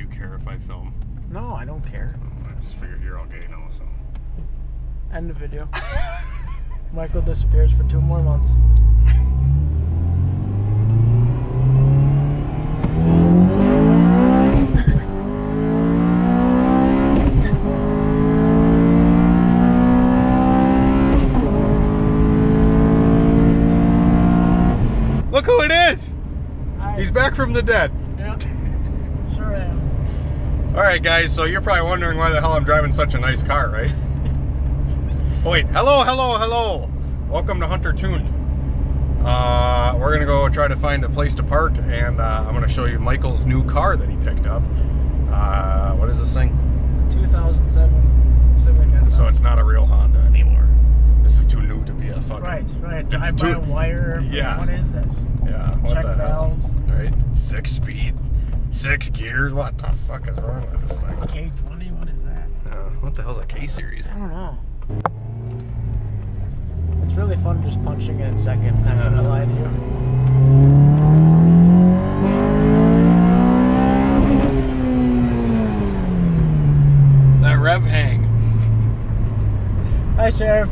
you care if I film? No, I don't care. I just figured you're all gay now, so. End the video. Michael disappears for 2 more months. Look who it is! He's back from the dead. Yep. Sure am. Alright guys, so you're probably wondering why the hell I'm driving such a nice car, right? Oh wait, hello! Welcome to Hunter Tuned. We're gonna go try to find a place to park, and I'm gonna show you Michael's new car that he picked up. What is this thing? 2007 Civic SI. So it's not a real Honda anymore. This is too new to be a fucking... Right. Drive by wire. Yeah. What is this? Yeah, what Check the hell? valves. Right? 6 speed, 6 gears. What the fuck is wrong with this thing? K20, what is that? What the hell's a K-Series? I don't know. It's really fun just punching it in second. I'm not gonna lie to you. That rev hang. Hi, Sheriff.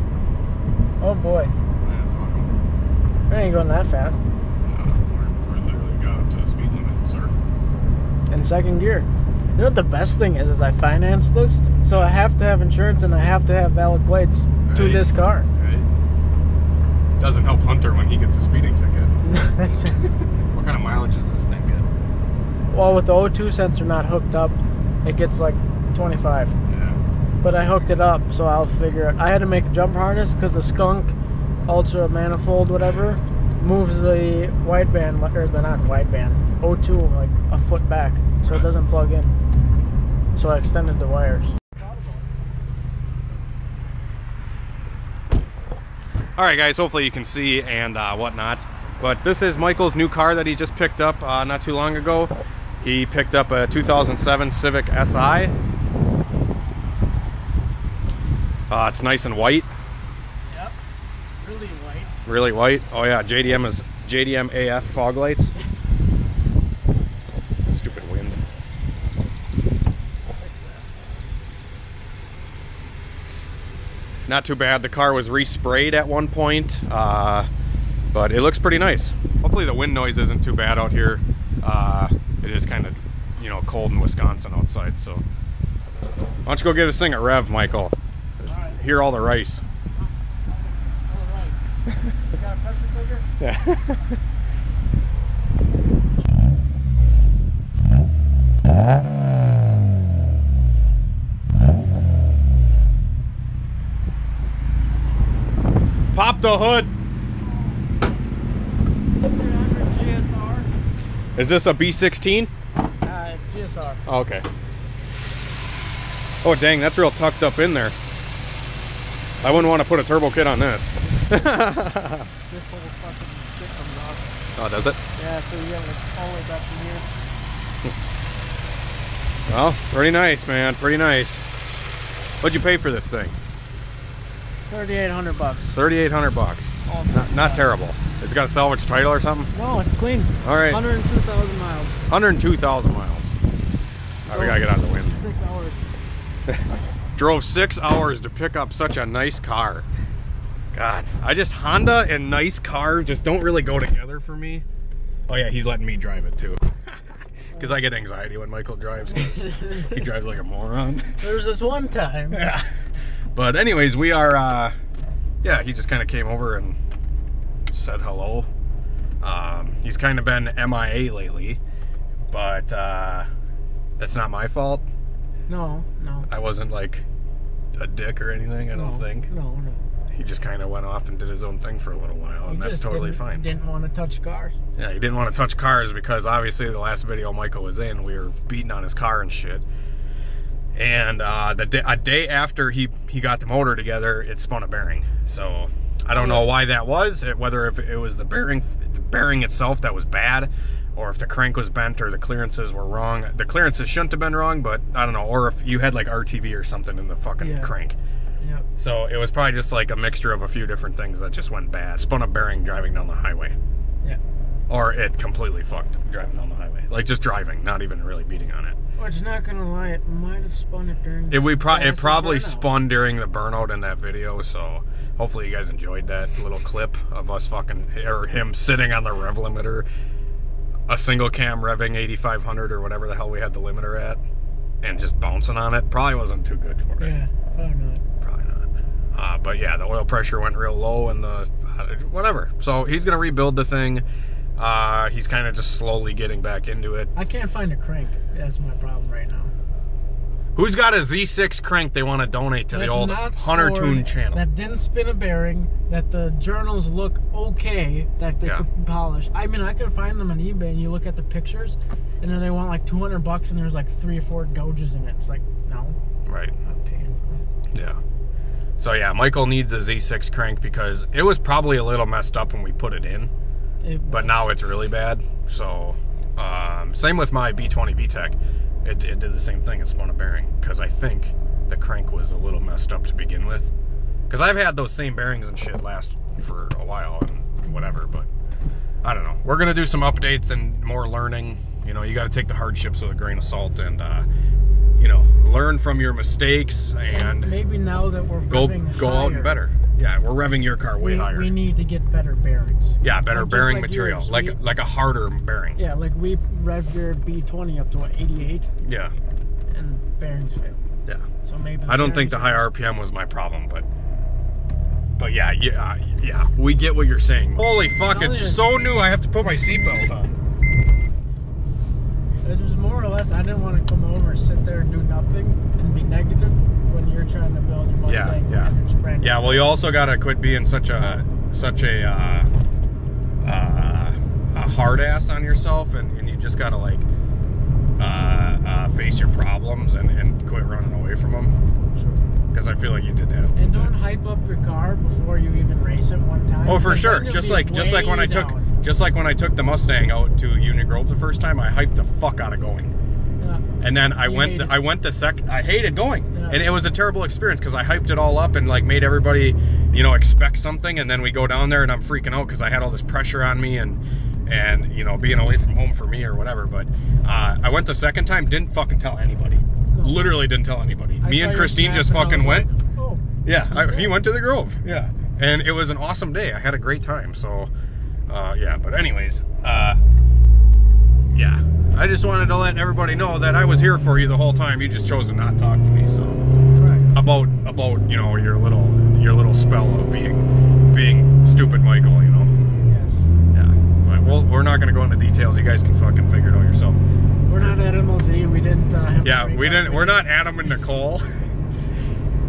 Oh boy. Yeah, fuck 'em. I ain't going that fast. We're literally got up to the speed limit, sir. In second gear. You know what the best thing is I financed this, so I have to have insurance and I have to have valid plates to this car. Right. Doesn't help Hunter when he gets a speeding ticket. What kind of mileage does this thing get? Well, with the O2 sensor not hooked up, it gets like 25. Yeah. But I hooked it up, so I'll figure it. I had to make a jump harness because the Skunk Ultra Manifold, whatever, moves the wideband, or the not wideband, O2 like a foot back, so it doesn't plug in. So I extended the wires. Alright guys, hopefully you can see and whatnot. But this is Michael's new car that he just picked up not too long ago. He picked up a 2007 Civic SI. It's nice and white. Yep, really white. Really white. Oh yeah, JDM AF fog lights. Stupid wind. Not too bad. The car was resprayed at one point, but it looks pretty nice. Hopefully the wind noise isn't too bad out here. It is kind of, you know, cold in Wisconsin outside, so. Why don't you go give this thing a rev, Michael? Hear all the rice. All right. You got a pressure cooker? Yeah. Pop the hood. GSR. Is this a B16? GSR. Oh, okay. Oh dang, that's real tucked up in there. I wouldn't want to put a turbo kit on this. This whole fucking shit comes off. Oh, does it? Yeah, so you have it all the way back from here. Well, pretty nice, man. Pretty nice. What'd you pay for this thing? $3,800 bucks. 3,800 bucks. Not terrible. It's got a salvage title or something? No, it's clean. All right. 102,000 miles. 102,000 miles. All right, we gotta get out of the wind. 6 hours. Drove 6 hours to pick up such a nice car. God, Honda and nice car just don't really go together for me. Oh yeah, he's letting me drive it too. Because I get anxiety when Michael drives, because he drives like a moron. There was this one time. Yeah. But anyways, we are, yeah, he just kind of came over and said hello. He's kind of been MIA lately, but that's not my fault. No. I wasn't like a dick or anything, I don't think. No. He just kind of went off and did his own thing for a little while, and that's totally fine. Didn't want to touch cars. Yeah, he didn't want to touch cars because obviously the last video Michael was in, we were beating on his car and shit. And a day after he got the motor together, it spun a bearing. So I don't know why that was, whether if it was the bearing itself that was bad, or if the crank was bent or the clearances were wrong. The clearances shouldn't have been wrong, but I don't know. Or if you had like RTV or something in the fucking crank. Yep. So it was probably just like a mixture of a few different things that just went bad. Spun a bearing driving down the highway. Yeah. or it completely fucked driving down the highway. Like just driving, not even really beating on it. Which, not gonna lie, it might have spun it during. It probably spun during the burnout in that video. So hopefully you guys enjoyed that little clip of us or him sitting on the rev limiter, a single cam revving 8,500 or whatever the hell we had the limiter at, and just bouncing on it. Probably wasn't too good for it. Yeah, probably not. But yeah, the oil pressure went real low and the whatever. So he's gonna rebuild the thing. He's kind of just slowly getting back into it. I can't find a crank. That's my problem right now. Who's got a Z6 crank they want to donate to the old Hunter Tune channel? That didn't spin a bearing, that the journals look okay, that they could polish. I mean, I could find them on eBay and you look at the pictures and then they want like $200 and there's like 3 or 4 gouges in it. It's like, no. Right. I'm not paying for it. Yeah. So yeah, Michael needs a Z6 crank because it was probably a little messed up when we put it in. But now it's really bad. So, same with my B20 VTEC. It did the same thing. It spun a bearing because I think the crank was a little messed up to begin with. Because I've had those same bearings and shit last for a while and whatever. But I don't know. We're gonna do some updates and more learning. You know, you got to take the hardships with a grain of salt and you know, learn from your mistakes and maybe now that we're go out and better. Yeah, we're revving your car way higher. We need to get better bearings. Yeah, better bearing material, like a harder bearing. Yeah, like we revved your B20 up to what, 88? Yeah. And bearings failed. Yeah. So maybe I don't think the high RPM was my problem, but yeah, we get what you're saying. Holy fuck, it's so new. I have to put my seatbelt on. It was more or less, I didn't want to come over and sit there and do nothing and be negative when you're trying to build your Mustang. Yeah, well, you also gotta quit being such a hard ass on yourself, and you just gotta like face your problems and quit running away from them. Sure. Because I feel like you did that. And don't hype up your car before you even race it one time. Oh, for sure. Just like when I took the Mustang out to Union Grove the first time, I hyped the fuck out of going. Yeah. And then I hated going. Yeah. And it was a terrible experience because I hyped it all up and like made everybody, you know, expect something, and then we go down there and I'm freaking out because I had all this pressure on me and you know, being away from home for me or whatever. But I went the second time, didn't fucking tell anybody. No. Literally didn't tell anybody. Me and Christine just fucking went. Like, oh, yeah, he went to the Grove. Yeah. And it was an awesome day. I had a great time. So, yeah. But anyways, yeah. I just wanted to let everybody know that I was here for you the whole time. You just chose to not talk to me. So, correct. About you know, your little spell of being stupid, Michael. You know. Yes. Yeah. But we're not going to go into details. You guys can fucking figure it out yourself. We're not Adam Z. We didn't. We're not Adam and Nicole.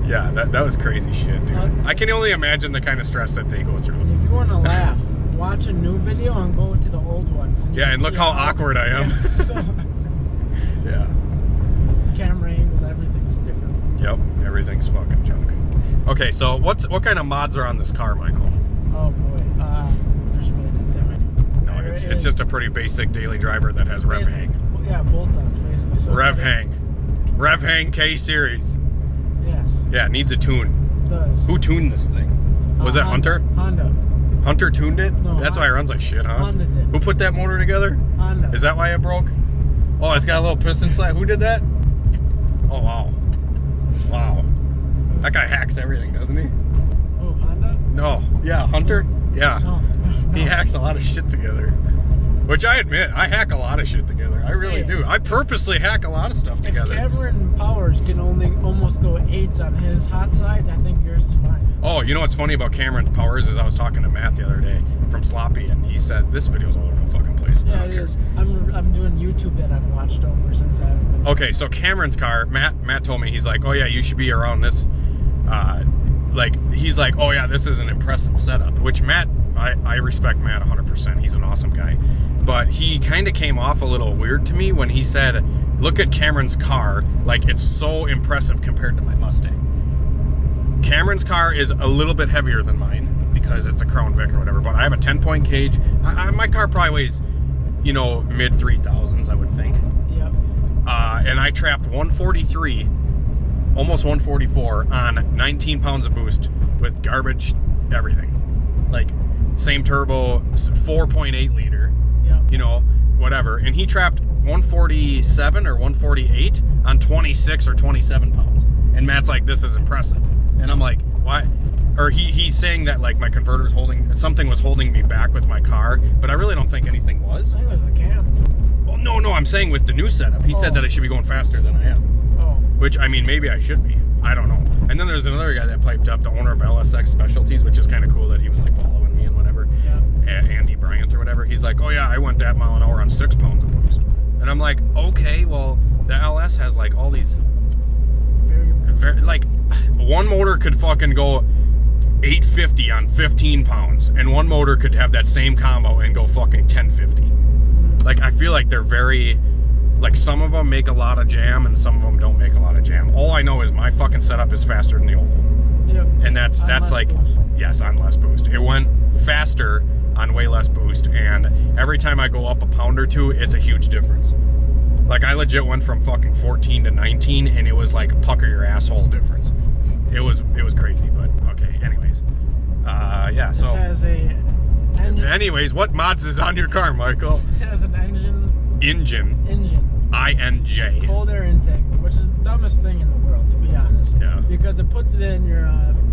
Yeah, that was crazy shit, dude. I can only imagine the kind of stress that they go through. If you want to laugh, watch a new video and go to the old ones. And look how awkward I am. Yeah. So, yeah. Camera angles, everything's different. Yep, everything's fucking junk. Okay, so what kind of mods are on this car, Michael? Oh boy, there's really not that many. No, it's just a pretty basic daily driver that has rev hang. Yeah, bolt-ons basically. So rev hang K series. Yes. Yeah, it needs a tune. It does. Who tuned this thing? Was it Hunter? Honda. Hunter tuned it? No, that's why it runs like shit, huh? Honda did. Who put that motor together? Honda. Is that why it broke? Oh, it's got a little piston slide. Who did that? Oh, wow. Wow. That guy hacks everything, doesn't he? Oh, Honda? No. Yeah, Hunter? Yeah. No. He hacks a lot of shit together. Which I admit, I hack a lot of shit together. I really do. I purposely hack a lot of stuff together. If Cameron Powers can only almost go 8s on his hot side, I think yours is fine. Oh, you know what's funny about Cameron Powers is I was talking to Matt the other day from Sloppy, and he said, this video's all over the fucking place. Yeah, it is. I'm doing YouTube that I've watched over since I haven't been. Okay, so Cameron's car, Matt told me, he's like, oh yeah, you should be around this. He's like, oh yeah, this is an impressive setup, which Matt, I respect Matt 100%. He's an awesome guy. But he kind of came off a little weird to me when he said, look at Cameron's car, like it's so impressive compared to my Mustang. Cameron's car is a little bit heavier than mine because it's a Crown Vic or whatever, but I have a 10-point cage. My car probably weighs, you know, mid 3,000s, I would think. Yep. And I trapped 143, almost 144 on 19 pounds of boost with garbage, everything. Like, same turbo, 4.8 liter. you know, whatever. And he trapped 147 or 148 on 26 or 27 pounds. And Matt's like, this is impressive. And I'm like, why? Or he's saying that like my converter's something was holding me back with my car, but I really don't think anything was. I think it was the cam. Oh, no, I'm saying with the new setup. He said that I should be going faster than I am. Oh. Which, I mean, maybe I should be. I don't know. And then there's another guy that piped up, the owner of LSX Specialties, which is kind of cool that he was like following me and whatever. Yeah. Andy Bryant or whatever. He's like, oh yeah, I went that mile an hour on 6 pounds of boost. And I'm like, okay, well, the LS has like all these, very, like, one motor could fucking go 850 on 15 pounds, and one motor could have that same combo and go fucking 1050. Like, I feel like they're very, like, some of them make a lot of jam and some of them don't make a lot of jam. All I know is my fucking setup is faster than the old one. Yep. And that's like, boost. Yes, on less boost. It went faster on way less boost, and every time I go up a pound or two, it's a huge difference. Like, I legit went from fucking 14 to 19, and it was like a pucker your asshole difference. It was crazy, but okay, anyways. Yeah, so. This has a engine. Anyways, what mods is on your car, Michael? It has an engine. Engine. I-N-J. Cold air intake, which is the dumbest thing in the world, to be honest. Yeah. Because it puts it in your,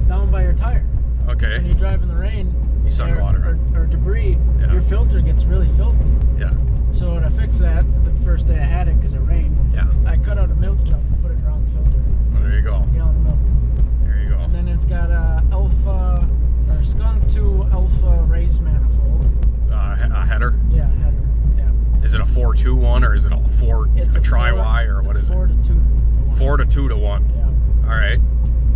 down by your tire. Okay. So when you drive in the rain, You suck water. Or debris, Yeah. your filter gets really filthy. Yeah. So to fix that, the first day I had it, because it rained, Yeah. I cut out a milk jug and put it around the filter. Well, there you go. Gallon of milk. There you go. And then it's got a Alpha, or Skunk 2 Alpha race manifold. A header? Yeah, header. Yeah. Is it a 4-2 one, or is it It's a tri-Y, or what is it? 4 to 2 to 1. 4 to 2 to 1. Yeah. All right.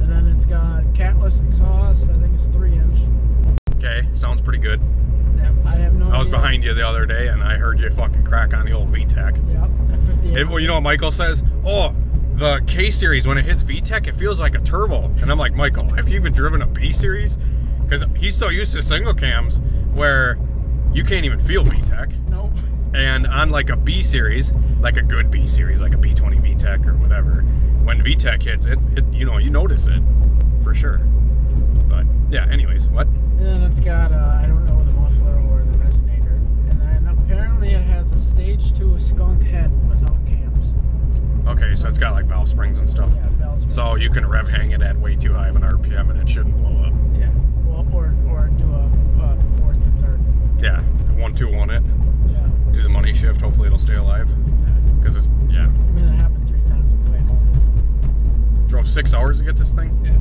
And then it's got catless exhaust. I think it's 3-inch. Okay, sounds pretty good. Yeah, I have no idea. I was behind you the other day, and I heard you fucking crack on the old VTEC. Yeah, at 58. Well, you know what Michael says? Oh, the K-Series, when it hits VTEC, it feels like a turbo. And I'm like, Michael, have you even driven a B-Series? Because he's so used to single cams where you can't even feel VTEC. Nope. And on like a B-Series, like a good B-Series, like a B20 VTEC or whatever, when VTEC hits it, you know, you notice it for sure. But yeah, anyways, what? And then it's got, I don't know, the muffler or the resonator. And then apparently it has a stage 2 skunk head without cams. Okay, so it's got like valve springs and stuff. Yeah, valve springs. So you can rev hang it at way too high of an RPM and it shouldn't blow up. Yeah. Well, or do a fourth and third. Yeah, 1-2-1 it. Yeah. Do the money shift. Hopefully it'll stay alive. Because it's, yeah. I mean, it happened 3 times on the way home. Drove 6 hours to get this thing? Yeah.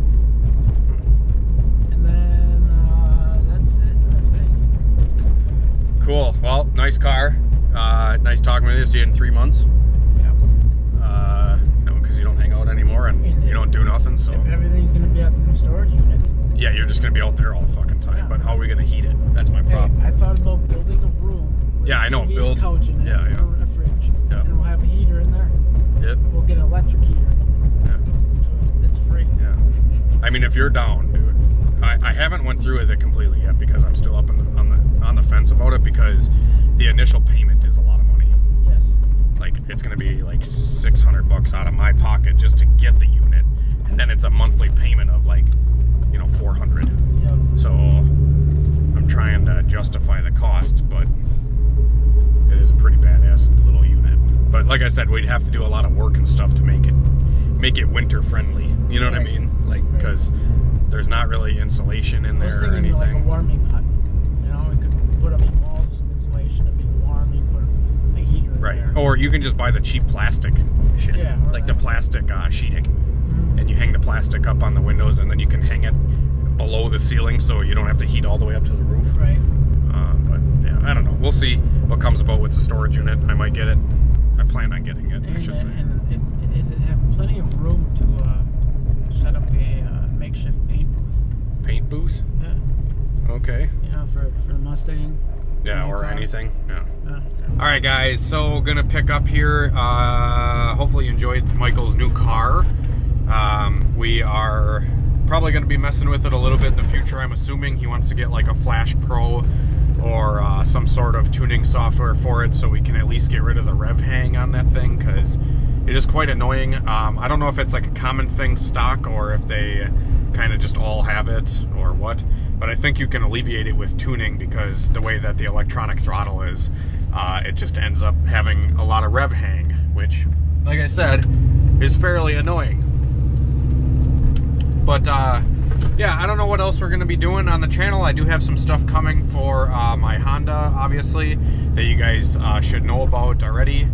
And then, that's it, I think. Cool. Well, nice car. Nice talking with you. See you in 3 months. Yeah. You know, because you don't hang out anymore and you don't do nothing, so. If everything's going to be at the new storage unit. Yeah, you're just going to be out there all the fucking time. Yeah. But how are we going to heat it? That's my problem. Hey, I thought about building a room. With Yeah, I know, a build- couch in it, yeah, yeah. and a fridge. Yeah. And we'll have a heater in there. Yep. We'll get an electric heater. Yeah. So it's free. Yeah. I mean, if you're down, dude. I haven't went through with it completely yet because I'm still up on the fence about it because the initial payment is a lot of money. Yes. Like, it's going to be like $600 out of my pocket just to get the unit, and then it's a monthly payment of like, you know, $400. Yep. So I'm trying to justify the cost, but it is a pretty badass little unit. But like I said, we'd have to do a lot of work and stuff to make it winter friendly. You know what I mean? Like, because there's not really insulation in I was there or thinking like a anything. warming hut. You know, we could put up some walls with some insulation and be warm. You put a heater in Right. there. Or you can just buy the cheap plastic shit. Yeah, or like the that. plastic sheeting. Mhm. And you hang the plastic up on the windows, and then you can hang it below the ceiling so you don't have to heat all the way up to the roof. Right. But yeah, I don't know. We'll see what comes about with the storage unit. I might get it. I plan on getting it, I should say. And it have plenty of room to set up a makeshift paint booth. Paint booth? Yeah. Okay. You know, for the Mustang. Yeah, Any or car. anything. Yeah. Yeah. All right, guys. So gonna pick up here. Hopefully you enjoyed Michael's new car. We are probably gonna be messing with it a little bit in the future. I'm assuming he wants to get like a Flash Pro or some sort of tuning software for it, so we can at least get rid of the rev hang on that thing, because it is quite annoying. I don't know if it's like a common thing stock or if they kind of just all have it or what. But but I think you can alleviate it with tuning, because the way that the electronic throttle is, it just ends up having a lot of rev hang, which, like I said, is fairly annoying. But yeah, I don't know what else we're going to be doing on the channel. I do have some stuff coming for my Honda, obviously, that you guys should know about already.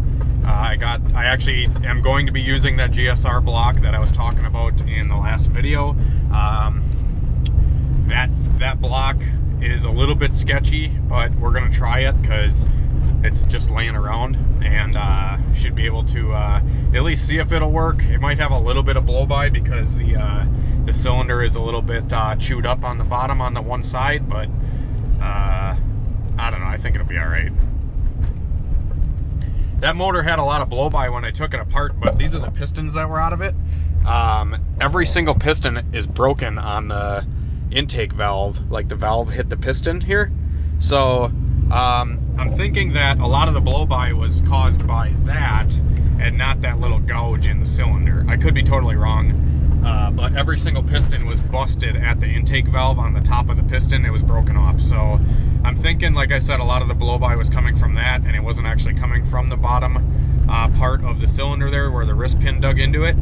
I actually am going to be using that GSR block that I was talking about in the last video. That block is a little bit sketchy, but we're going to try it because it's just laying around, and should be able to at least see if it'll work. It might have a little bit of blow-by because the cylinder is a little bit chewed up on the bottom on the one side, but I don't know, I think it'll be alright. That motor had a lot of blow-by when I took it apart, but these are the pistons that were out of it. Every single piston is broken on the intake valve, like the valve hit the piston here. So I'm thinking that a lot of the blow-by was caused by that and not that little gouge in the cylinder. I could be totally wrong, but every single piston was busted at the intake valve on the top of the piston. It was broken off. So I'm thinking, like I said, a lot of the blow-by was coming from that, and it wasn't actually coming from the bottom part of the cylinder there where the wrist pin dug into it.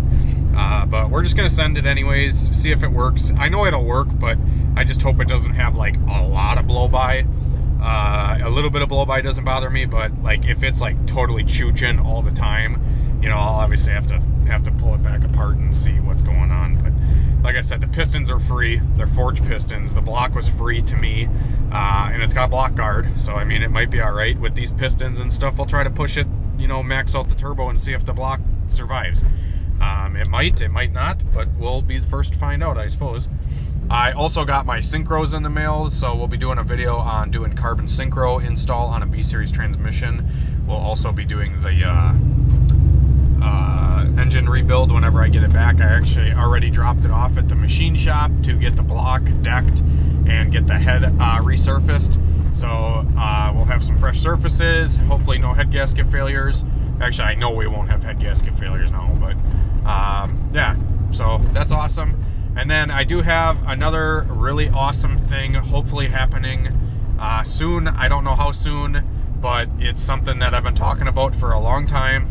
But we're just going to send it anyways, see if it works. I know it'll work, but I just hope it doesn't have like a lot of blow-by. A little bit of blow-by doesn't bother me, but like if it's like totally chooching all the time, you know, I'll obviously have to pull it back apart and see what's going on. But like I said, the pistons are free. They're forged pistons. The block was free to me, and it's got a block guard, so I mean it might be all right with these pistons and stuff. I'll try to push it, you know, max out the turbo and see if the block survives. It might not, but we'll be the first to find out, I suppose. I also got my synchros in the mail, so we'll be doing a video on doing carbon synchro install on a B-Series transmission. We'll also be doing the engine rebuild whenever I get it back. I actually already dropped it off at the machine shop to get the block decked and get the head resurfaced. So we'll have some fresh surfaces, hopefully no head gasket failures. Actually, I know we won't have head gasket failures now, but yeah, so that's awesome. And then I do have another really awesome thing hopefully happening soon. I don't know how soon, but it's something that I've been talking about for a long time.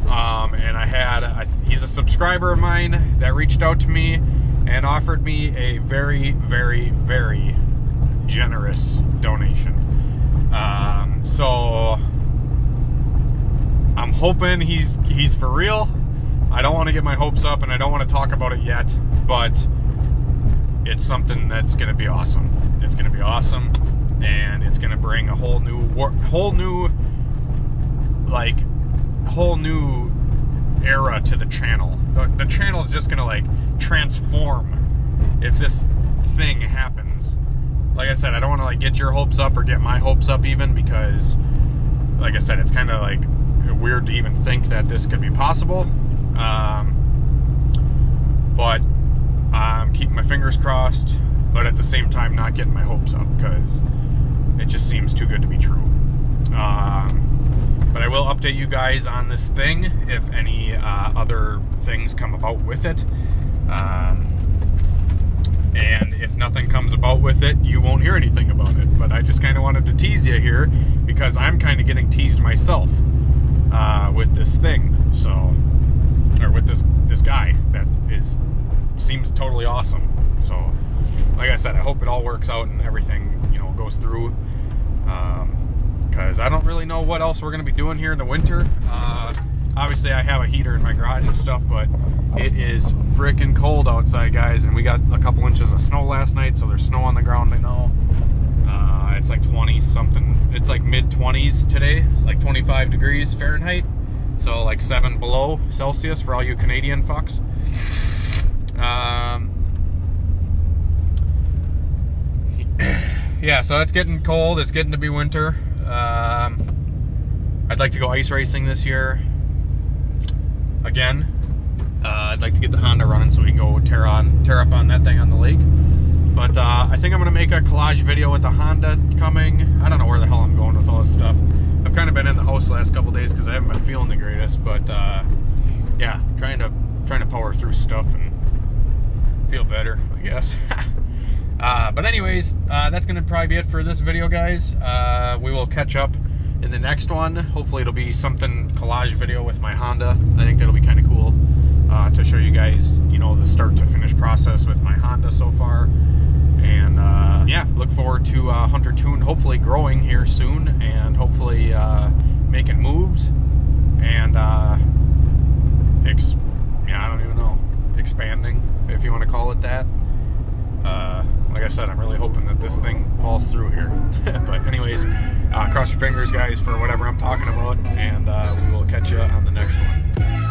And he's a subscriber of mine that reached out to me and offered me a very, very, very generous donation. So I'm hoping he's for real. I don't want to get my hopes up, and I don't want to talk about it yet, but it's something that's going to be awesome. It's going to be awesome, and it's going to bring a whole new era to the channel. The channel is just going to like transform if this thing happens. Like I said, I don't want to like get your hopes up or get my hopes up even, because like I said, it's kind of like weird to even think that this could be possible. But I'm keeping my fingers crossed, but at the same time not getting my hopes up, because it just seems too good to be true. But I will update you guys on this thing if any other things come about with it. And if nothing comes about with it, you won't hear anything about it. But I just kind of wanted to tease you here, because I'm kind of getting teased myself with this thing. So, or with this guy that seems totally awesome. So, like I said, I hope it all works out and everything, you know, goes through. Because I don't really know what else we're going to be doing here in the winter. Obviously, I have a heater in my garage and stuff, but it is freaking cold outside, guys. And we got a couple inches of snow last night, so there's snow on the ground, I know. It's like 20 something. It's like mid-20s today. It's like 25 degrees Fahrenheit. So like 7 below Celsius for all you Canadian fucks. Yeah, so it's getting cold. It's getting to be winter. I'd like to go ice racing this year again. I'd like to get the Honda running so we can go tear up on that thing on the lake. But I think I'm going to make a collage video with the Honda coming. I don't know where the hell I'm going with all this stuff. I've kind of been in the house the last couple days because I haven't been feeling the greatest. But yeah, trying to power through stuff and feel better, I guess. But anyways, that's going to probably be it for this video, guys. We will catch up in the next one. Hopefully it'll be something collage video with my Honda. I think that'll be kind of cool to show you guys, you know, the start to finish process with my Honda so far. And yeah, look forward to Hunter Tune hopefully growing here soon, and hopefully making moves, and yeah, I don't even know, expanding, if you want to call it that. Like I said, I'm really hoping that this thing falls through here. But anyways, cross your fingers, guys, for whatever I'm talking about, and we will catch you on the next one.